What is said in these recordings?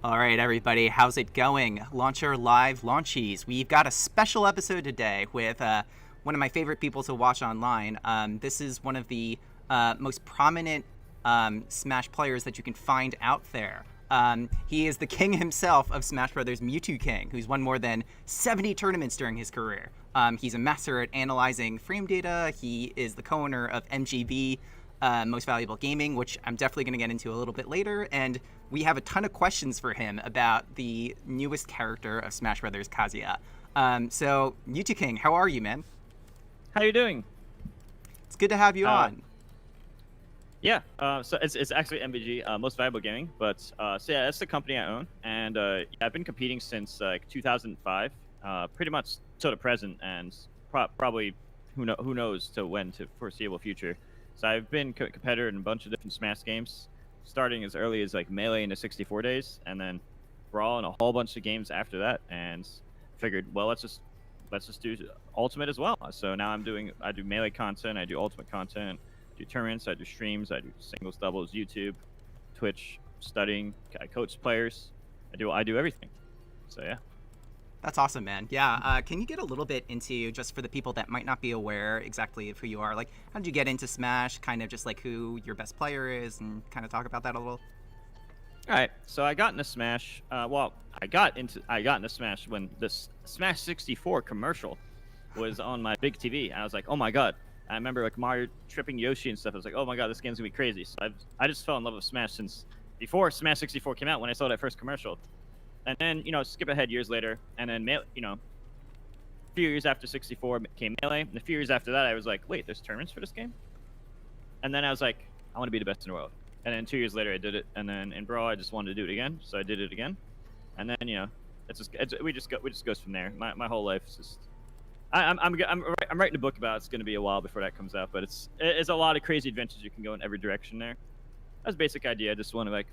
All right, everybody, how's it going? Launcher Live Launchies. We've got a special episode today with one of my favorite people to watch online. This is one of the most prominent Smash players that you can find out there. He is the king himself of Smash Brothers, Mew2King, who's won more than 70 tournaments during his career. He's a master at analyzing frame data. He is the co-owner of MGB, Most Valuable Gaming, which I'm definitely going to get into a little bit later. And we have a ton of questions for him about the newest character of Smash Brothers, Kazuya. So, Mew2King, how are you, man? How you doing? It's good to have you on. Yeah, so it's actually MVG, Most Valuable Gaming, but so yeah, that's the company I own, and yeah, I've been competing since like 2005, pretty much till the present, and probably who knows to when to foreseeable future. So I've been competitor in a bunch of different Smash games, starting as early as like Melee in the 64 days, and then Brawl and a whole bunch of games after that, and figured, well, let's just do Ultimate as well. So now I do Melee content, I do Ultimate content. I do tournaments, I do streams, I do singles, doubles, YouTube, Twitch, studying, I coach players, I do everything. So yeah. That's awesome, man. Yeah, can you get a little bit into, just for the people that might not be aware exactly of who you are, like how did you get into Smash, kind of just like who your best player is, and kind of talk about that a little? All right, so I got into Smash. Well, I got into Smash when this Smash 64 commercial was on my big TV. I was like, oh my god. I remember like Mario tripping Yoshi and stuff. I was like, oh my god, this game's gonna be crazy. So I just fell in love with Smash since before Smash 64 came out, when I saw that first commercial. And then, skip ahead years later, and then, a few years after 64 came Melee, and a few years after that, I was like, wait, there's tournaments for this game? And then I was like, I want to be the best in the world. And then 2 years later, I did it. And then in Brawl, I just wanted to do it again, so I did it again. And then, we just goes from there. My whole life is just. I'm writing a book about it. It's going to be a while before that comes out, but it's a lot of crazy adventures you can go in every direction there. That's a basic idea. I just want to like,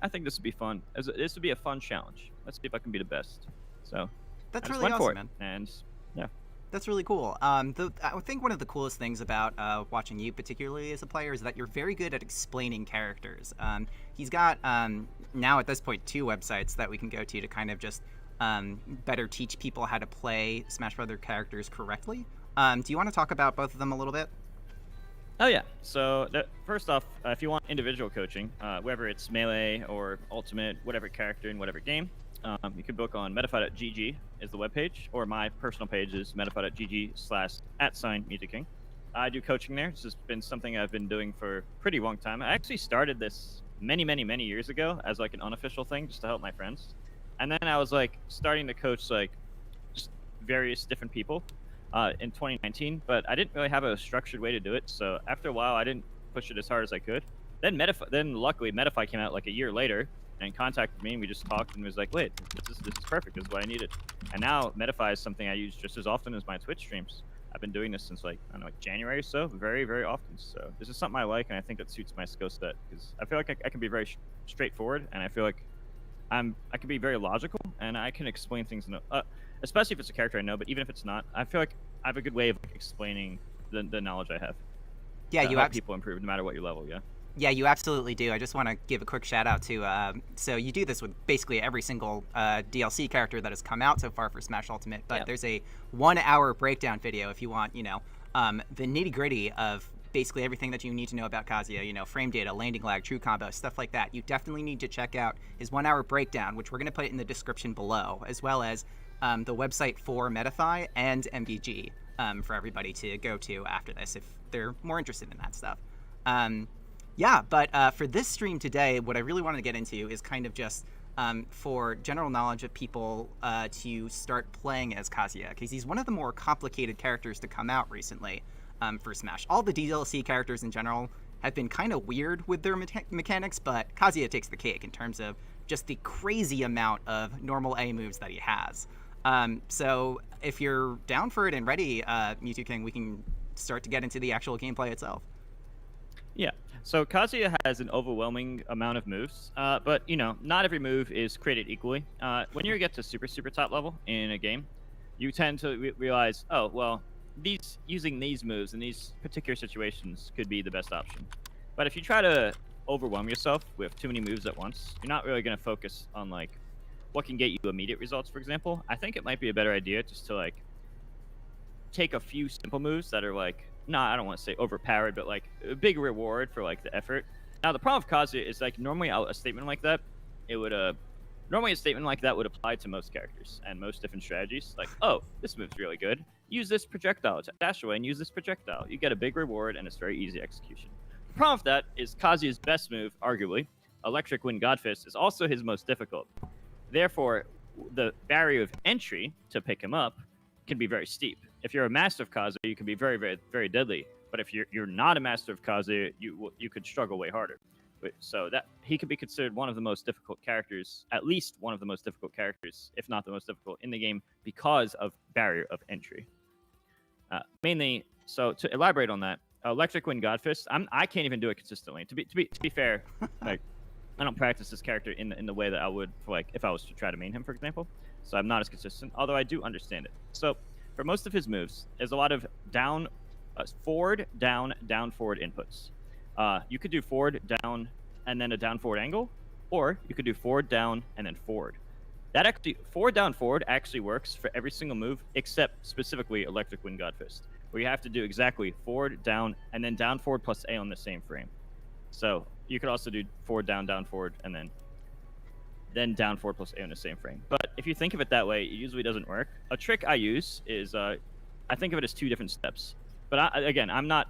I think this would be fun. This would be a fun challenge. Let's see if I can be the best. So that's really awesome, man. And yeah, that's really cool. I think one of the coolest things about watching you, particularly as a player, is that you're very good at explaining characters. He's got now at this point 2 websites that we can go to kind of just better teach people how to play Smash Brothers characters correctly. Do you want to talk about both of them a little bit? Oh yeah. So first off, if you want individual coaching, whether it's Melee or Ultimate, whatever character in whatever game, you can book on metafy.gg is the webpage, or my personal page is metafy.gg/@Mew2King. I do coaching there. This has been something I've been doing for a pretty long time. I actually started this many years ago as like an unofficial thing, just to help my friends. And then I was like starting to coach like just various different people in 2019, but I didn't really have a structured way to do it. So after a while, I didn't push it as hard as I could. Then luckily Metafy came out like a year later and contacted me, and we just talked and was like, wait, this is perfect. This is what I needed. And now Metafy is something I use just as often as my Twitch streams. I've been doing this since like, I don't know, like January or so, very often. So this is something I like, and I think that suits my skill set, because I feel like I can be very straightforward, and I feel like I can be very logical, and I can explain things, especially if it's a character I know. But even if it's not, I feel like I have a good way of explaining the knowledge I have. Yeah, you help people improve no matter what your level. Yeah. Yeah, you absolutely do. I just want to give a quick shout out to. So you do this with basically every single DLC character that has come out so far for Smash Ultimate. But there's a 1-hour breakdown video if you want, the nitty gritty of basically everything that you need to know about Kazuya, frame data, landing lag, true combo, stuff like that. You definitely need to check out his 1-hour breakdown, which we're going to put in the description below, as well as the website for Metafy and MVG for everybody to go to after this if they're more interested in that stuff. Yeah, but for this stream today, what I really wanted to get into is kind of just for general knowledge of people to start playing as Kazuya, because he's one of the more complicated characters to come out recently. For Smash. All the DLC characters in general have been kind of weird with their mechanics, but Kazuya takes the cake in terms of just the crazy amount of normal A moves that he has. So if you're down for it and ready, Mew2King, we can start to get into the actual gameplay itself. Yeah, so Kazuya has an overwhelming amount of moves, but, not every move is created equally. When you get to super top level in a game, you tend to realize, oh, well, using these moves in these particular situations could be the best option. But if you try to overwhelm yourself with too many moves at once, you're not really going to focus on like what can get you immediate results. For example, I think it might be a better idea just to like take a few simple moves that are like, I don't want to say overpowered, but like a big reward for like the effort. Now the problem with Kazuya is like normally a statement like that, it would normally a statement like that would apply to most characters and most different strategies. Like, oh, this move's really good. Use this projectile to dash away and use this projectile. You get a big reward and it's very easy execution. The problem with that is Kazuya's best move, arguably, Electric Wind Godfist, is also his most difficult. Therefore, the barrier of entry to pick him up can be very steep. If you're a master of Kazuya, you can be very, very, very deadly. But if you're not a master of Kazuya, you could struggle way harder. So that he could be considered one of the most difficult characters, at least one of the most difficult characters, if not the most difficult in the game, because of barrier of entry. Mainly, so to elaborate on that, Electric Wind Godfist, I can't even do it consistently. To be fair, like I don't practice this character in the way that I would for like if I was to try to main him, for example. So I'm not as consistent, although I do understand it. So for most of his moves, there's a lot of forward, down, forward inputs. You could do forward, down, and then a down forward angle, or you could do forward, down, and then forward. That actually forward, down, forward actually works for every single move except specifically Electric Wind Godfist, where you have to do exactly forward, down, and then down forward plus A on the same frame. So you could also do forward, down forward, and then down forward plus A on the same frame. But if you think of it that way, it usually doesn't work. A trick I use is I think of it as two different steps. But again, I'm not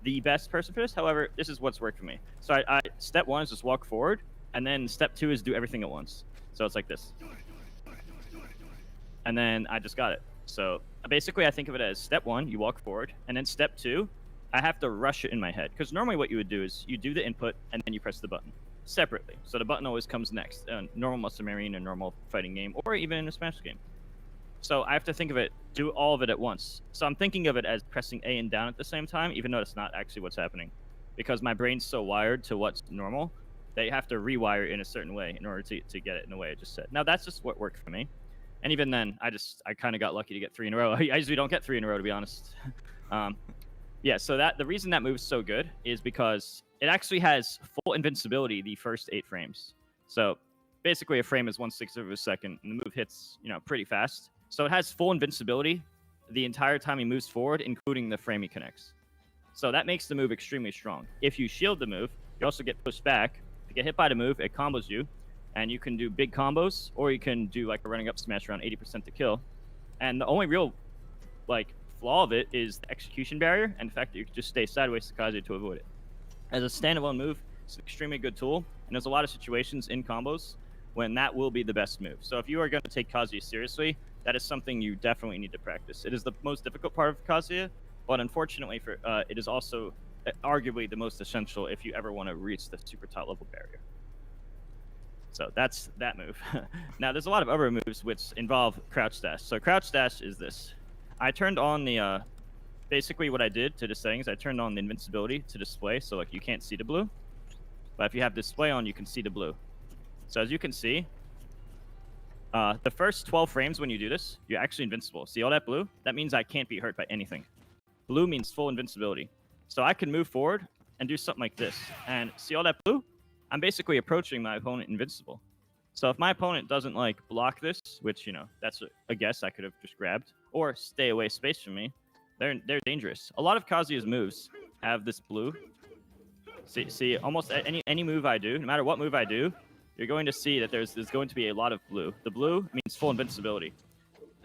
the best person for this. However, this is what's worked for me. So step one is just walk forward, and then step two is do everything at once. So it's like this. And then I just got it. So basically, I think of it as step one, you walk forward, and then step two, I have to rush it in my head. Because normally what you would do is you do the input, and then you press the button separately. So the button always comes next. Normal Muscle Marine, a normal fighting game, or even in a Smash game. So I have to think of it, do all of it at once. So I'm thinking of it as pressing A and down at the same time, even though it's not actually what's happening. Because my brain's so wired to what's normal, that you have to rewire in a certain way in order to get it in the way I just said. Now, that's just what worked for me. And even then, I kind of got lucky to get 3 in a row. I usually don't get 3 in a row, to be honest. Yeah, so the reason that move's so good is because it actually has full invincibility the first 8 frames. So basically, a frame is 1/6 of a second, and the move hits, pretty fast. So it has full invincibility the entire time he moves forward, including the frame he connects. So that makes the move extremely strong. If you shield the move, you also get pushed back. If you get hit by the move, it combos you, and you can do big combos, or you can do like a running up smash around 80% to kill. And the only real flaw of it is the execution barrier and the fact that you can just stay sideways to Kazuya to avoid it. As a standalone move, it's an extremely good tool, and there's a lot of situations in combos when that will be the best move. So if you are going to take Kazuya seriously, that is something you definitely need to practice. It is the most difficult part of Kazuya, but unfortunately, it is also arguably the most essential if you ever want to reach the super top level barrier. So that's that move. Now, there's a lot of other moves which involve crouch dash. So crouch dash is this. I turned on the, basically what I did to the settings, I turned on the invincibility to display, so like you can't see the blue. But if you have display on, you can see the blue. So as you can see, the first 12 frames when you do this, you're actually invincible. See all that blue? That means I can't be hurt by anything. Blue means full invincibility. So I can move forward and do something like this. And see all that blue? I'm basically approaching my opponent invincible. So if my opponent doesn't block this, which, that's a guess I could have just grabbed, or stay away space from me, they're dangerous. A lot of Kazuya's moves have this blue. See, almost any move I do, no matter what move I do, you're going to see that there's going to be a lot of blue. The blue means full invincibility.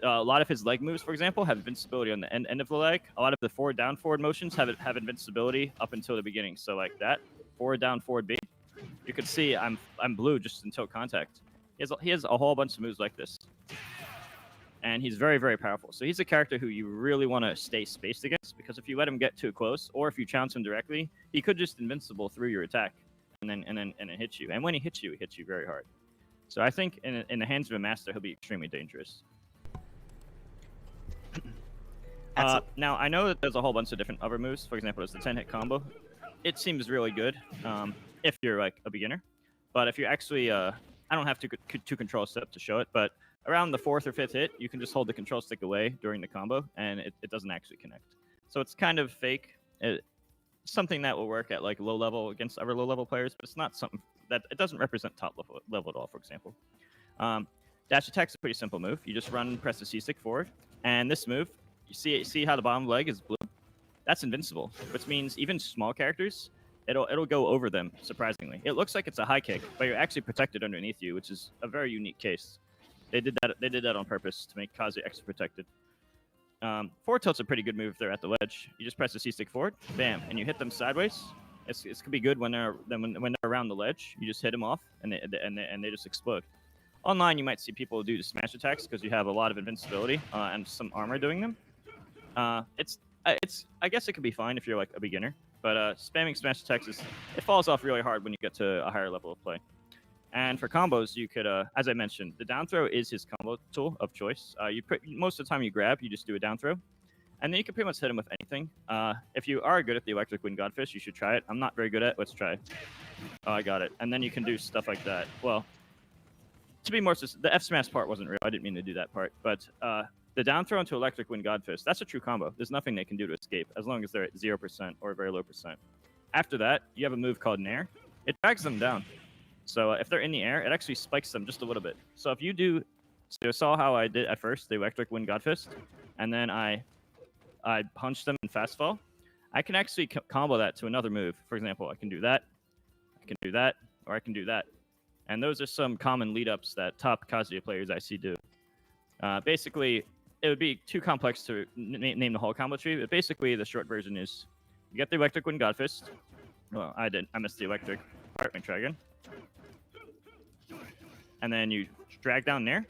A lot of his leg moves, for example, have invincibility on the end of the leg. A lot of the forward, down, forward motions have invincibility up until the beginning. So like that, forward, down, forward, B. You can see I'm blue just until contact. He has a whole bunch of moves like this. And he's very, very powerful. So he's a character who you really want to stay spaced against, because if you let him get too close, or if you challenge him directly, he could just invincible through your attack and then hit you. And when he hits you very hard. So I think in the hands of a master, he'll be extremely dangerous. Now, I know that there's a whole bunch of different other moves. For example, there's the 10-hit combo. It seems really good if you're a beginner. But if you're actually I don't have to control step to show it, but around the 4th or 5th hit, you can just hold the control stick away during the combo, and it doesn't actually connect. So it's kind of fake. Something that will work at like low level against other low level players, but it's not something that it doesn't represent top level at all. For example, dash attack's a pretty simple move. You just run, press the C stick forward, and this move, you see how the bottom leg is blue? That's invincible, which means even small characters, it'll go over them. Surprisingly, it looks like it's a high kick, but you're actually protected underneath you, which is a very unique case. They did that on purpose to make Kazuya extra protected. Forward tilt's a pretty good move if they're at the ledge. You just press the C stick forward, bam, and you hit them sideways. It could be good when they're around the ledge. You just hit them off, and they just explode. Online, you might see people do the smash attacks because you have a lot of invincibility and some armor doing them. I guess it could be fine if you're like a beginner, but spamming smash attacks it falls off really hard when you get to a higher level of play. And for combos, you could, as I mentioned, the down throw is his combo tool of choice. Most of the time you grab, you just do a down throw, and then you can pretty much hit him with anything. If you are good at the electric wind godfish, you should try it. I'm not very good at it. Let's try. Oh, I got it. And then you can do stuff like that. Well, to be more specific, the F smash part wasn't real. I didn't mean to do that part. But the down throw into electric wind godfish, that's a true combo. There's nothing they can do to escape as long as they're at 0% or very low percent. After that, you have a move called Nair. It drags them down. So if they're in the air, it actually spikes them just a little bit. So if you do, so you saw how I did at first, the electric wind godfist, and then I punched them in fast fall. I can actually combo that to another move. For example, I can do that, or I can do that. And those are some common lead-ups that top Kazuya players I see do. Basically, it would be too complex to name the whole combo tree, but basically the short version is you get the electric wind godfist. Well, I missed the electric. Let me try again. And then you drag down there,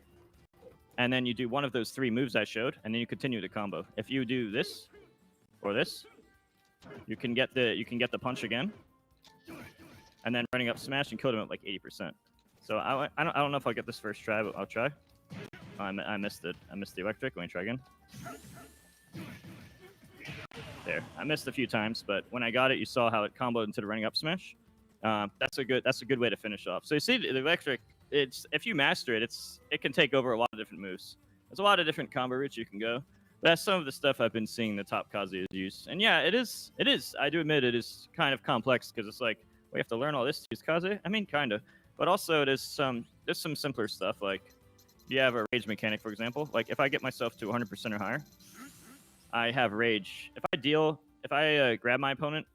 and then you do one of those 3 moves I showed, and then you continue the combo. If you do this or this, you can get the punch again, and then running up smash and kill them at like 80%. So I don't know if I'll get this first try, but I'll try. Oh, I missed it. I missed the electric. Let me try again. There, I missed a few times, but when I got it, you saw how it comboed into the running up smash. That's a good way to finish off. So you see the electric. If you master it, it can take over a lot of different moves. There's a lot of different combo routes you can go. But that's some of the stuff I've been seeing the top Kazuyas use. And yeah, it is. I do admit it is kind of complex because it's like we have to learn all this to use Kazuya. I mean, kind of. But also there's some simpler stuff like you have a rage mechanic, for example. Like if I get myself to 100% or higher, I have rage. If I grab my opponent,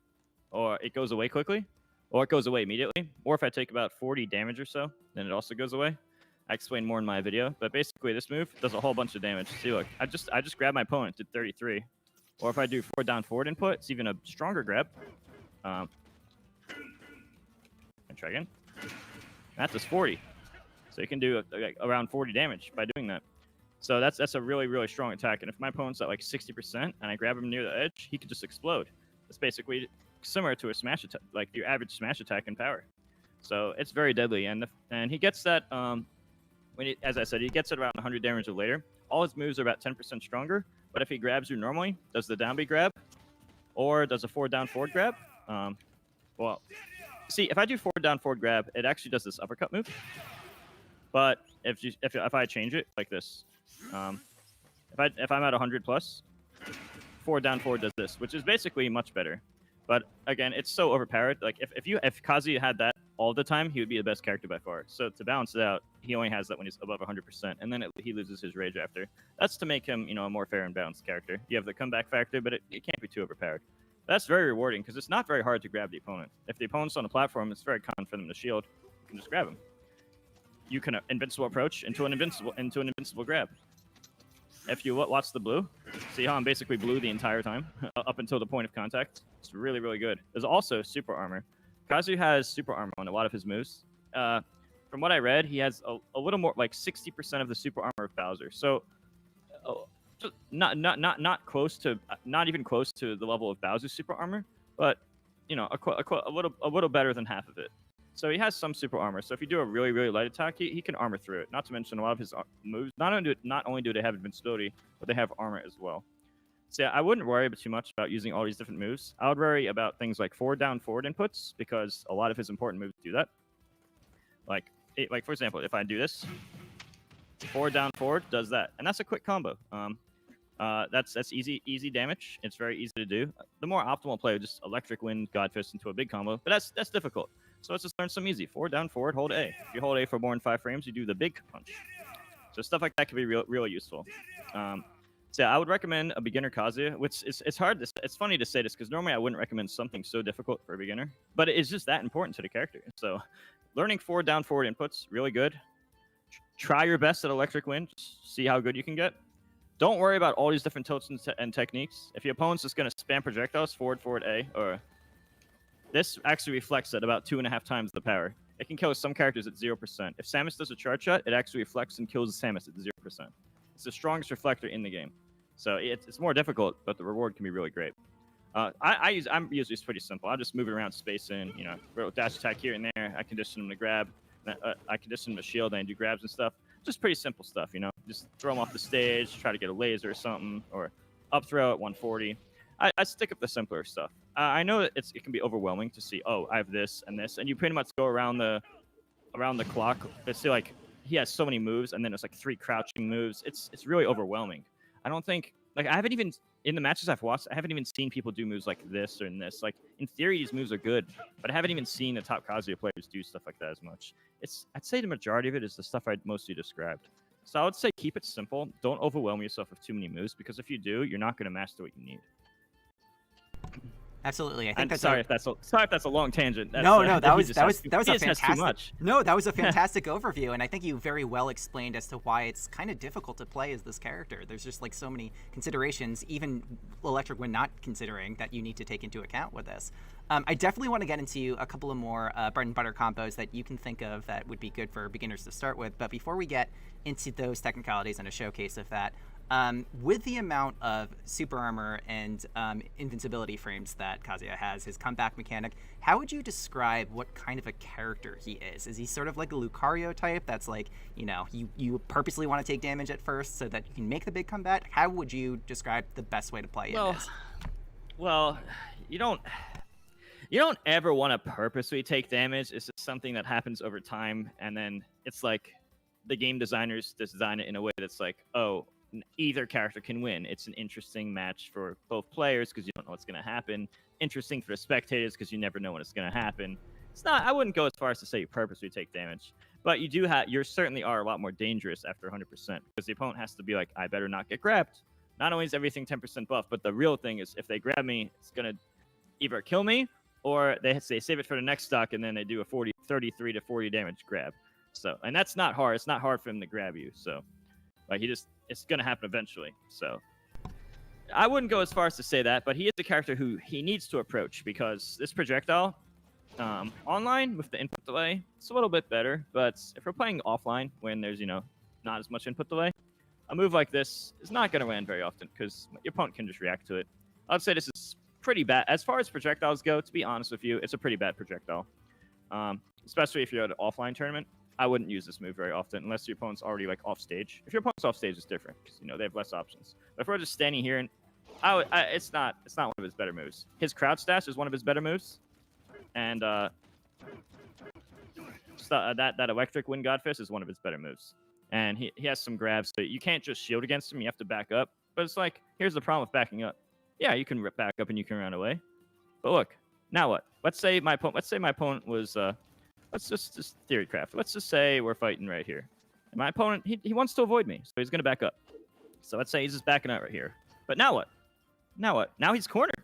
or it goes away quickly, or it goes away immediately, or if I take about 40 damage or so, then it also goes away. I explain more in my video, but basically this move does a whole bunch of damage. See, look, I just grab my opponent, did 33. Or if I do 4 down forward input, it's even a stronger grab. And try again. That does 40. So you can do like around 40 damage by doing that. So that's a really, really strong attack. And if my opponent's at like 60% and I grab him near the edge, he could just explode. It's basically similar to a smash attack, like your average smash attack in power. So it's very deadly. And he gets that, as I said, he gets it around 100 damage or later. All his moves are about 10% stronger. But if he grabs you normally, does the down B grab? Or does a 4 down forward grab? Well, see, if I do 4 down forward grab, it actually does this uppercut move. But if I change it like this, if I'm at 100 plus, 4 down forward does this, which is basically much better. But again, it's so overpowered. Like if Kazuya had that all the time, he would be the best character by far. So to balance it out, he only has that when he's above 100%, and then he loses his rage after. That's to make him, a more fair and balanced character. You have the comeback factor, but it can't be too overpowered. That's very rewarding because it's not very hard to grab the opponent. If the opponent's on a platform, it's very common for them to shield. You can just grab him. You can invincible approach into an invincible grab. If you watch the blue, see how I'm basically blue the entire time up until the point of contact. It's really, really good. There's also super armor. Kazuya has super armor on a lot of his moves. From what I read, he has a little more, like 60% of the super armor of Bowser. So not even close to the level of Bowser's super armor, but a little better than half of it. So he has some super armor. So if you do a really, really light attack, he can armor through it. Not to mention a lot of his moves. Not only do they have invincibility, but they have armor as well. So yeah, I wouldn't worry too much about using all these different moves. I would worry about things like 4 down forward inputs because a lot of his important moves do that. Like like for example, if I do this, forward down forward does that, and that's a quick combo. That's easy damage. It's very easy to do. The more optimal play would just electric wind Godfist into a big combo, but that's difficult. So let's just learn some easy. Forward down forward, hold A. If you hold A for more than 5 frames, you do the big punch. So stuff like that can be really useful. So I would recommend a beginner Kazuya, which it's hard. It's funny to say this because normally I wouldn't recommend something so difficult for a beginner, but it is just that important to the character. So learning forward down forward inputs really good. Try your best at electric wind. Just see how good you can get. Don't worry about all these different tilts and techniques. If your opponent's just going to spam projectiles forward A, or this actually reflects at about 2.5 times the power. It can kill some characters at 0%. If Samus does a charge shot, it actually reflects and kills the Samus at 0%. It's the strongest reflector in the game. So it's more difficult, but the reward can be really great. I'm usually pretty simple. I'll just move it around space and, dash attack here and there. I condition them to grab. I condition them to shield and do grabs and stuff. Just pretty simple stuff, Just throw them off the stage, try to get a laser or something, or up throw at 140. I stick up the simpler stuff. I know that it can be overwhelming to see, oh, I have this, and you pretty much go around the clock. It's like he has so many moves, and then it's like 3 crouching moves. It's really overwhelming. I don't think, I haven't even, in the matches I've watched, I haven't even seen people do moves like this or this. Like, in theory, these moves are good, but I haven't even seen the top Kazuya players do stuff like that as much. I'd say the majority of it is the stuff I mostly described. So I would say keep it simple. Don't overwhelm yourself with too many moves, because if you do, you're not going to master what you need. Absolutely, I think sorry if that's a long tangent. No, that was a fantastic. Too much. No, that was a fantastic overview, and I think you very well explained as to why it's kind of difficult to play as this character. There's just like so many considerations, even Electric Wind not considering, that you need to take into account with this. I definitely want to get into a couple of more bread and butter combos that you can think of that would be good for beginners to start with. But before we get into those technicalities and a showcase of that, with the amount of super armor and invincibility frames that Kazuya has, his comeback mechanic, how would you describe what kind of a character he is? Is he sort of like a Lucario type that's like, you purposely want to take damage at first so that you can make the big comeback? How would you describe the best way to play him is? Well, you don't ever want to purposely take damage. It's just something that happens over time, and then it's like the game designers design it in a way that's like, oh, either character can win. It's an interesting match for both players because you don't know what's going to happen. Interesting for the spectators because you never know when it's going to happen. It's not. I wouldn't go as far as to say you purposely take damage, but you certainly are a lot more dangerous after 100% because the opponent has to be like, I better not get grabbed. Not only is everything 10% buff, but the real thing is if they grab me, it's going to either kill me or they save it for the next stock and then they do a 33 to 40 damage grab. So, and that's not hard. It's not hard for him to grab you. So, like it's going to happen eventually. So I wouldn't go as far as to say that, but he is a character who he needs to approach because this projectile online with the input delay, it's a little bit better. But if we're playing offline when there's, not as much input delay, a move like this is not going to land very often because your opponent can just react to it. I would say this is pretty bad. As far as projectiles go, to be honest with you, it's a pretty bad projectile. Especially if you're at an offline tournament. I wouldn't use this move very often unless your opponent's already like off stage. If your opponent's off stage, it's different because they have less options. But if we're just standing here, and it's not one of his better moves. His crouch dash is one of his better moves, and that electric wind Godfist is one of his better moves. And he has some grabs, so you can't just shield against him. You have to back up. But it's like, here's the problem with backing up. Yeah, you can back up and you can run away. But look, now what? Let's say my opponent was. Let's just theory craft. Let's just say we're fighting right here. And my opponent, he wants to avoid me, so he's going to back up. So let's say he's just backing out right here. But now what? Now he's cornered.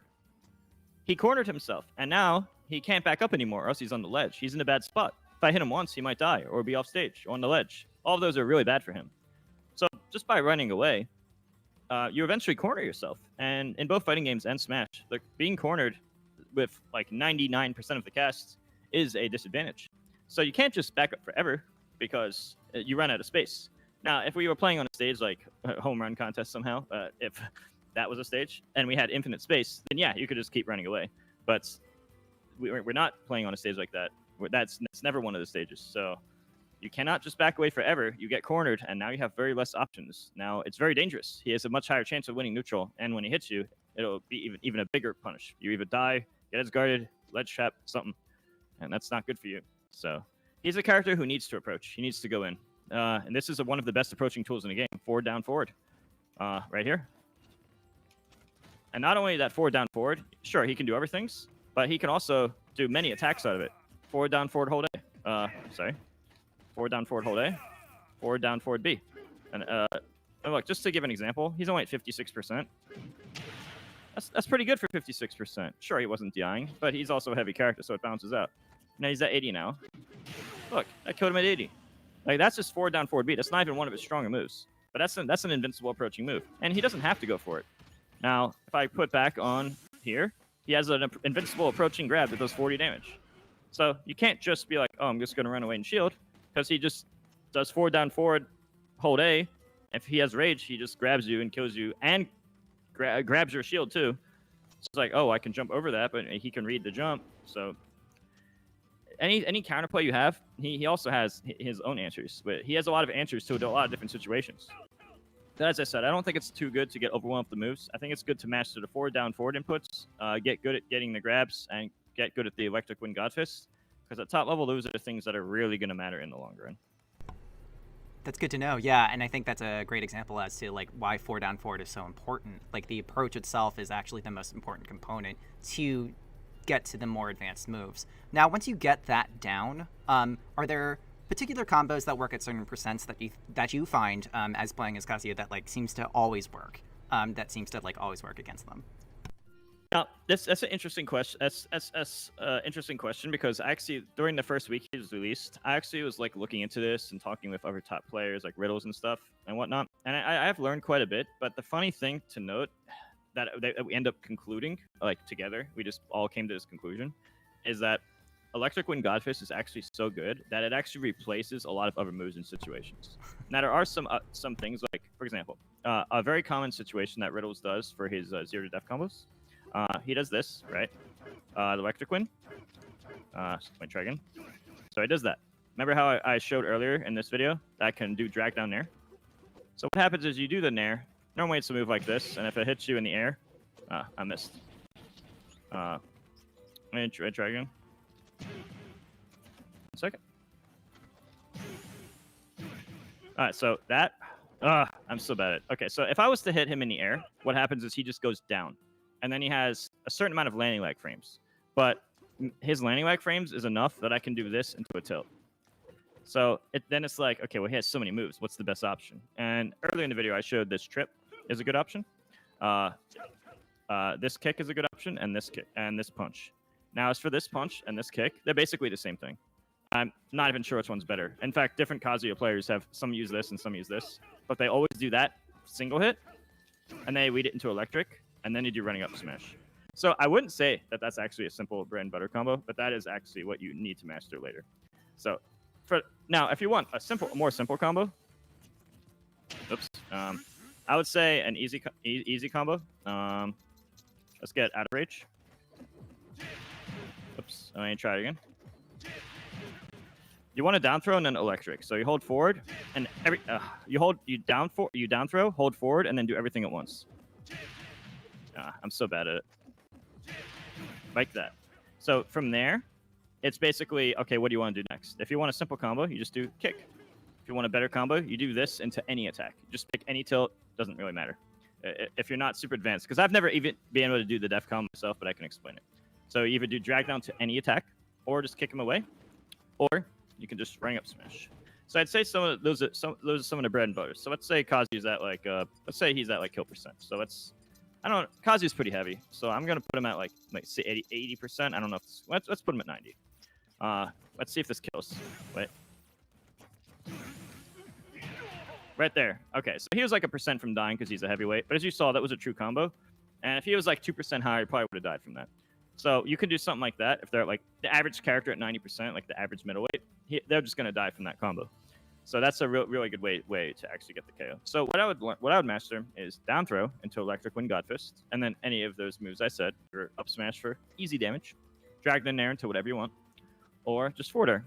He cornered himself, and now he can't back up anymore, or else he's on the ledge. He's in a bad spot. If I hit him once, he might die, or be off stage, or on the ledge. All of those are really bad for him. So just by running away, you eventually corner yourself. And in both fighting games and Smash, like being cornered with like 99% of the casts is a disadvantage. So you can't just back up forever because you run out of space. Now, if we were playing on a stage like a home run contest somehow, if that was a stage and we had infinite space, then yeah, you could just keep running away. But we're not playing on a stage like that. That's never one of the stages. So you cannot just back away forever. You get cornered, and now you have very less options. Now it's very dangerous. He has a much higher chance of winning neutral, and when he hits you, it'll be even a bigger punish. You either die, get edge guarded, ledge trap, something. And that's not good for you. So he's a character who needs to approach. He needs to go in. And this is one of the best approaching tools in the game. Forward, down, forward. Right here. And not only that forward, down, forward, sure, he can do other things, but he can also do many attacks out of it. Forward, down, forward, hold A. Sorry. Forward, down, forward, hold A. Forward, down, forward B. And look, just to give an example, he's only at 56%. That's pretty good for 56%. Sure, he wasn't DIing, but he's also a heavy character, so it balances out. Now he's at 80 now. Look, I killed him at 80. Like, that's just forward, down, forward B. That's not even one of his stronger moves. But that's an invincible approaching move. And he doesn't have to go for it. Now, if I put back on here, he has an invincible approaching grab that does 40 damage. So you can't just be like, oh, I'm just going to run away and shield, because he just does forward, down, forward, hold A. If he has rage, he just grabs you and kills you and grabs your shield too. So it's like, oh, I can jump over that, but he can read the jump. So any counterplay you have, he also has his own answers. But he has a lot of answers to a lot of different situations. But as I said, I don't think it's too good to get overwhelmed with the moves. I think it's good to master the forward, down, forward inputs, get good at getting the grabs, and get good at the Electric Wind Godfist. Because at top level, those are the things that are really going to matter in the long run. That's good to know. Yeah, and I think that's a great example as to like why forward, down, forward is so important. Like the approach itself is actually the most important component to get to the more advanced moves. Now, once you get that down, are there particular combos that work at certain percents that you find as playing as Kazuya that like seems to always work, that seems to like always work against them? Now, that's an interesting question. That's interesting question, because actually during the first week he was released, I actually was like looking into this and talking with other top players like Riddles and stuff and whatnot, and I have learned quite a bit. But the funny thing to note that we end up concluding like together, we just all came to this conclusion, is that Electric Wind Godfist is actually so good that it actually replaces a lot of other moves in situations. Now there are some things like, for example, a very common situation that Riddles does for his 0 to death combos. He does this, right? The Electric Wind. Let me try again. So he does that. Remember how I showed earlier in this video that I can do drag down nair? So what happens is you do the nair. Normally it's a move like this, and if it hits you in the air, I missed. Let me try again. 1 second. Alright, so that... I'm so bad at it. Okay, so if I was to hit him in the air, what happens is he just goes down. And then he has a certain amount of landing lag frames. But his landing lag frames is enough that I can do this into a tilt. So then it's like, okay, well, he has so many moves. What's the best option? And earlier in the video, I showed this trip is a good option. This kick is a good option, and this kick, and this punch. Now, as for this punch and this kick, they're basically the same thing. I'm not even sure which one's better. In fact, different Kazuya players have some use this and some use this. But they always do that single hit, and they read it into electric, and then you do running up smash. So I wouldn't say that that's actually a simple bread and butter combo, but that is actually what you need to master later. So for now, if you want a more simple combo, I would say an easy combo. Let's get out of rage. Oops, I'm gonna try it again. You want to down throw and then electric. So you hold forward, and you down throw, hold forward, and then do everything at once. I'm so bad at it. Like that. So from there, it's basically, okay, what do you want to do next? If you want a simple combo, you just do kick. If you want a better combo, you do this into any attack. Just pick any tilt, doesn't really matter. If you're not super advanced, because I've never even been able to do the def combo myself, but I can explain it. So you either do drag down to any attack, or just kick him away, or you can just ring up smash. So I'd say those are some of the bread and butter. So let's say Kazuya's at like let's say he's at like kill percent. So Kazuya's pretty heavy. So I'm gonna put him at like say 80%. I don't know if let's put him at 90. Let's see if this kills. Wait. Right there. Okay, so he was like a percent from dying because he's a heavyweight. But as you saw, that was a true combo. And if he was like 2% higher, he probably would have died from that. So you can do something like that. If they're like the average character at 90%, like the average middleweight, they're just going to die from that combo. So that's a really good way to actually get the KO. So what I would master is down throw into Electric Wind Godfist, and then any of those moves I said, or up smash for easy damage, drag the nair into whatever you want, or just forward air.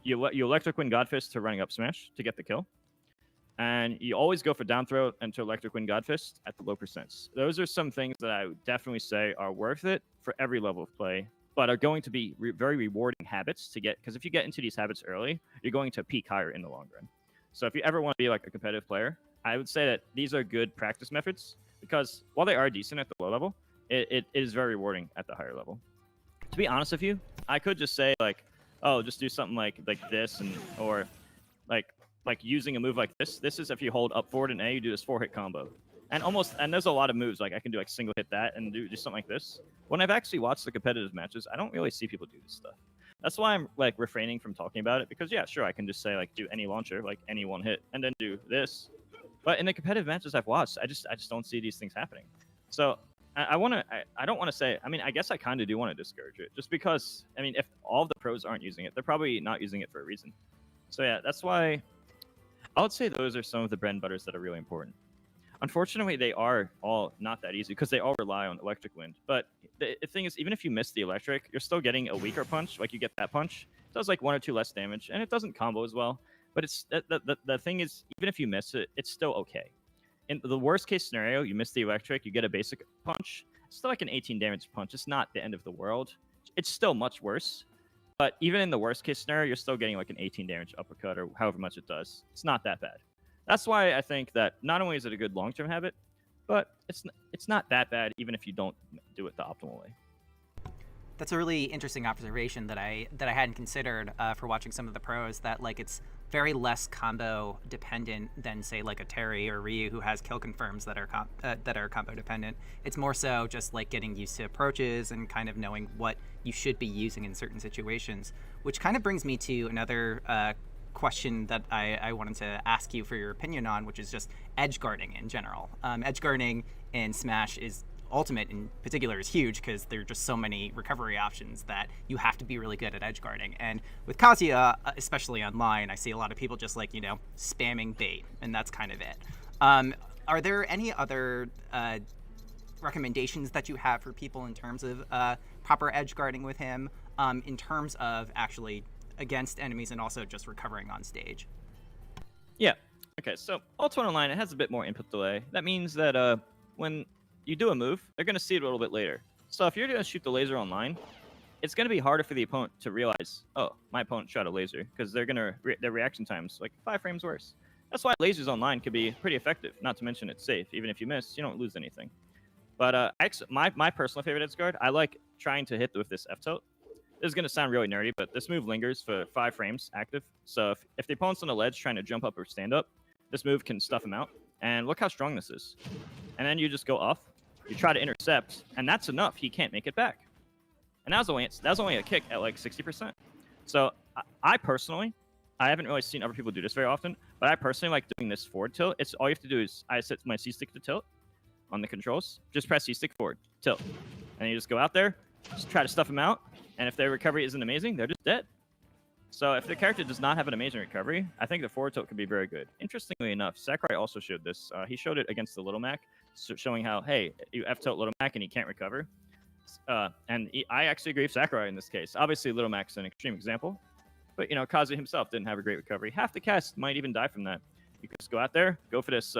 You Electric Wind Godfist to running up smash to get the kill. And you always go for down throw into Electric Wind Godfist at the low percents. Those are some things that I would definitely say are worth it for every level of play. but are going to be very rewarding habits to get, because if you get into these habits early, you're going to peak higher in the long run. So if you ever want to be like a competitive player, I would say that these are good practice methods, because while they are decent at the low level, it is very rewarding at the higher level. To be honest with you, I could just say like, oh, just do something like this, and or like using a move like this. This is if you hold up forward and A, you do this 4-hit combo. And there's a lot of moves, like I can do like single hit that and do something like this. When I've actually watched the competitive matches, I don't really see people do this stuff. That's why I'm like refraining from talking about it, because yeah, sure, I can just say like do any launcher, like any one hit, and then do this. But in the competitive matches I've watched, I just don't see these things happening. So I don't want to say, I mean, I guess I kind of do want to discourage it, just because, I mean, if all of the pros aren't using it, they're probably not using it for a reason. So yeah, that's why I would say those are some of the bread and butters that are really important. Unfortunately, they are all not that easy, because they all rely on electric wind. But the thing is, even if you miss the electric, you're still getting a weaker punch. Like you get that punch, it does like 1 or 2 less damage, and it doesn't combo as well. But it's the thing is, even if you miss it, it's still okay. In the worst case scenario, you miss the electric, you get a basic punch. It's still like an 18 damage punch. It's not the end of the world. It's still much worse. But even in the worst case scenario, you're still getting like an 18 damage uppercut or however much it does. It's not that bad. That's why I think that not only is it a good long-term habit, but it's not that bad even if you don't do it the optimal way. That's a really interesting observation that I hadn't considered for watching some of the pros, that like it's very less combo dependent than say like a Terry or Ryu who has kill confirms that are combo dependent. It's more so just like getting used to approaches and kind of knowing what you should be using in certain situations, which kind of brings me to another question that I wanted to ask you for your opinion on, which is just edge guarding in general. Edge guarding in Smash is Ultimate in particular is huge, because there are just so many recovery options that you have to be really good at edge guarding. And with Kazuya, especially online, I see a lot of people just like, you know, spamming bait, and that's kind of it. Are there any other recommendations that you have for people in terms of proper edge guarding with him, in terms of actually against enemies and also just recovering on stage? Yeah. Okay, so Ultimate Online, it has a bit more input delay. That means that when you do a move, they're going to see it a little bit later. So if you're going to shoot the laser online, it's going to be harder for the opponent to realize, oh, my opponent shot a laser, because they're going to their reaction time's like 5 frames worse. That's why lasers online can be pretty effective. Not to mention it's safe. Even if you miss, you don't lose anything. But my personal favorite edge guard, I like trying to hit with this F tilt. This is going to sound really nerdy, but this move lingers for 5 frames active. So if the opponent's on a ledge trying to jump up or stand up, this move can stuff him out. And look how strong this is. And then you just go off. You try to intercept, and that's enough. He can't make it back. And that was only a kick at like 60%. So I personally, I haven't really seen other people do this very often, but I personally like doing this forward tilt. It's all you have to do is I set my C-stick to tilt on the controls. Just press C-stick forward, tilt. And you just go out there, just try to stuff him out. And if their recovery isn't amazing, they're just dead. So if the character does not have an amazing recovery, I think the forward tilt could be very good. Interestingly enough, Sakurai also showed this. He showed it against the Little Mac, showing how, hey, you F-tilt Little Mac and he can't recover. I actually agree with Sakurai in this case. Obviously, Little Mac's an extreme example. But, you know, Kazuya himself didn't have a great recovery. Half the cast might even die from that. You can just go out there, go for this.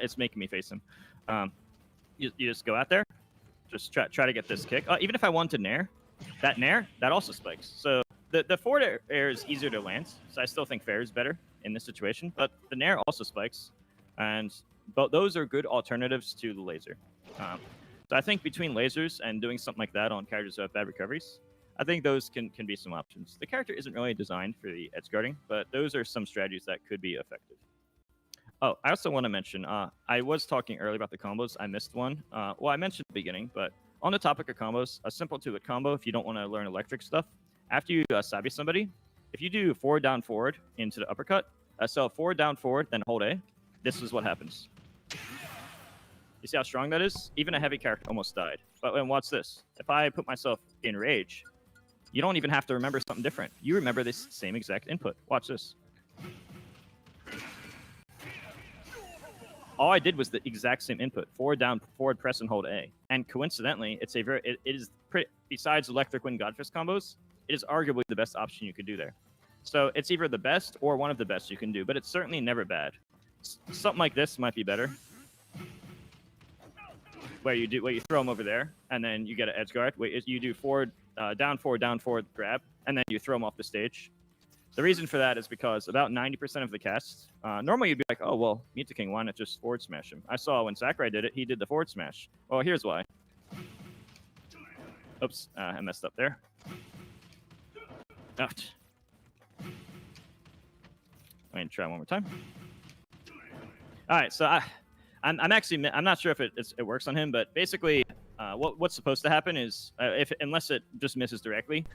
It's making me face him. You just go out there, just try to get this kick. Even if I wanted Nair, that also spikes. So the forward air is easier to land, so I still think fair is better in this situation. But the Nair also spikes, and those are good alternatives to the laser. So I think between lasers and doing something like that on characters who have bad recoveries, I think those can be some options. The character isn't really designed for the edge guarding, but those are some strategies that could be effective. Oh, I also want to mention, I was talking earlier about the combos. I missed one. Well, I mentioned at the beginning, but on the topic of combos, a simple 2-hit combo, if you don't want to learn electric stuff, after you Sabi somebody, if you do forward, down, forward into the uppercut, so forward, down, forward, then hold A, this is what happens. You see how strong that is? Even a heavy character almost died. But then watch this. If I put myself in rage, you don't even have to remember something different. You remember this same exact input. Watch this. All I did was the exact same input: forward, down, forward, press, and hold A. And coincidentally, it is pretty, besides electric wind godfist combos, it is arguably the best option you could do there. So it's either the best or one of the best you can do, but it's certainly never bad. Something like this might be better. where you throw him over there, and then you get an edge guard. You do forward, down forward grab, and then you throw him off the stage. The reason for that is because about 90% of the casts, normally you'd be like, oh, well, Mew2King, why not just forward smash him? I saw when Sakurai did it, he did the forward smash. Well, here's why. Oops, I messed up there. Ouch. I'm going to try one more time. All right, so I'm not sure if it works on him, but basically what's supposed to happen is, unless it just misses directly,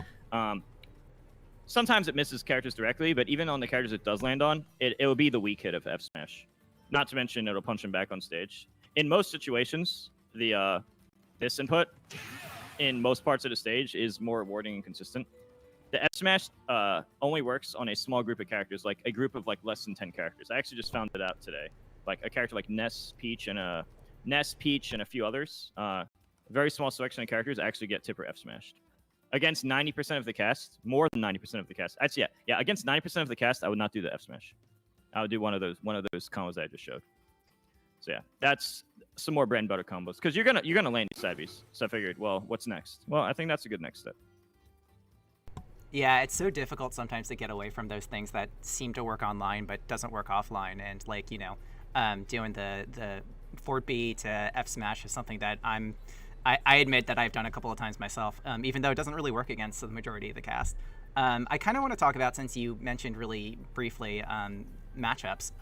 sometimes it misses characters directly, but even on the characters it does land on, it will be the weak hit of F smash. Not to mention it'll punch him back on stage. In most situations, this input in most parts of the stage is more rewarding and consistent. The F smash only works on a small group of characters, like a group of like less than 10 characters. I actually just found it out today. Like a character like Ness, Peach, and a few others. A very small selection of characters actually get Tipper F smashed. Against 90% of the cast, more than 90% of the cast. Actually, yeah. Against 90% of the cast, I would not do the F smash. I would do one of those combos I just showed. So yeah, that's some more bread and butter combos because you're gonna land these side Bs. So I figured, well, what's next? Well, I think that's a good next step. Yeah, it's so difficult sometimes to get away from those things that seem to work online but doesn't work offline. And like doing the forward B to F smash is something that I admit that I've done a couple of times myself, even though it doesn't really work against the majority of the cast. I kind of want to talk about, since you mentioned really briefly matchups.